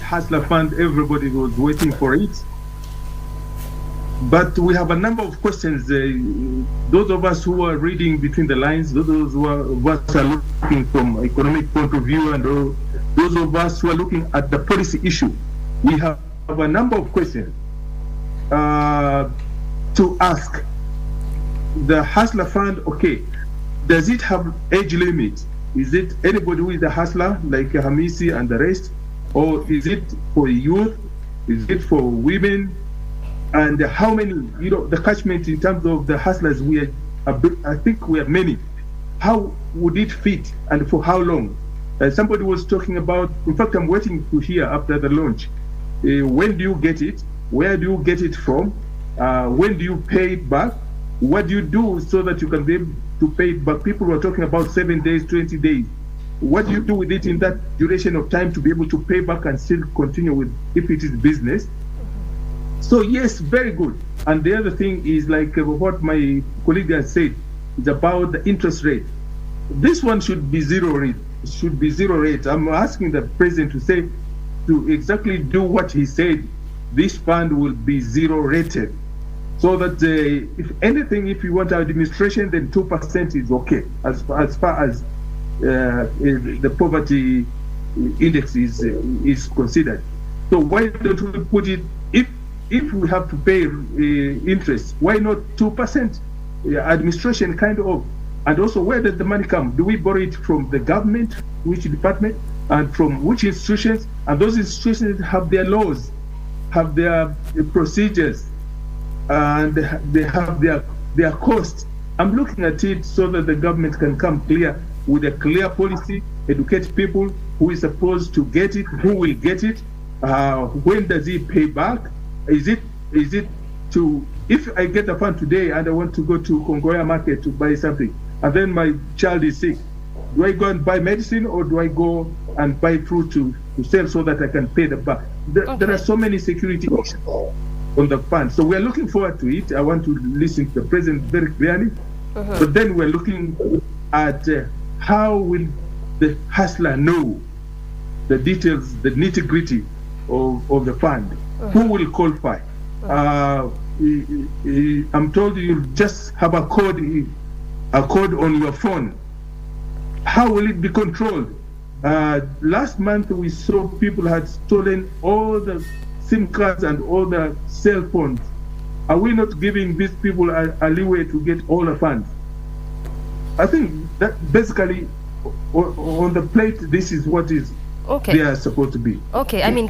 Hustler Fund, everybody was waiting for it. But we have a number of questions. Those of us who are reading between the lines, those of us are looking from economic point of view, and those of us who are looking at the policy issue, we have a number of questions to ask. The Hustler Fund, okay, does it have age limit? Is it anybody who is a hustler, like Hamisi and the rest? Or is it for youth? Is it for women? And how many, the catchment in terms of the hustlers, I think we have many. How would it fit and for how long? Somebody was talking about, in fact, I'm waiting to hear after the launch. When do you get it? Where do you get it from? When do you pay it back? What do you do so that you can be able to pay it back? People were talking about 7 days, 20 days. What do you do with it in that duration of time to be able to pay back and still continue with, if it is business? So yes, very good. And the other thing is like what my colleague has said, is about the interest rate. This one should be zero rate. It should be zero rate. I'm asking the president to exactly do what he said. This fund will be zero rated. So that if anything, if you want administration, then 2% is okay as far as the poverty index is considered. So why don't we put it, if we have to pay interest, why not 2%? Administration kind of, and also where does the money come? Do we borrow it from the government, which department, and from which institutions? And those institutions have their laws, have their procedures, and they have their costs. I'm looking at it so that the government can come clear with a clear policy, educate people who is supposed to get it, who will get it, when does he pay back? Is it to, if I get a fund today and I want to go to Kongoya market to buy something, and then my child is sick, do I go and buy medicine, or do I go and buy fruit to sell so that I can pay the back? There are so many security issues on the fund. So we're looking forward to it. I want to listen to the president very clearly. But then we're looking at how will the hustler know the details, the nitty-gritty of the fund? Who will qualify? I'm told you just have a code on your phone. How will it be controlled? Last month we saw people had stolen all the SIM cards and all the cell phones. Are we not giving these people a leeway to get all the funds? I think that basically on the plate, this is what is they are supposed to be. Okay, I mean,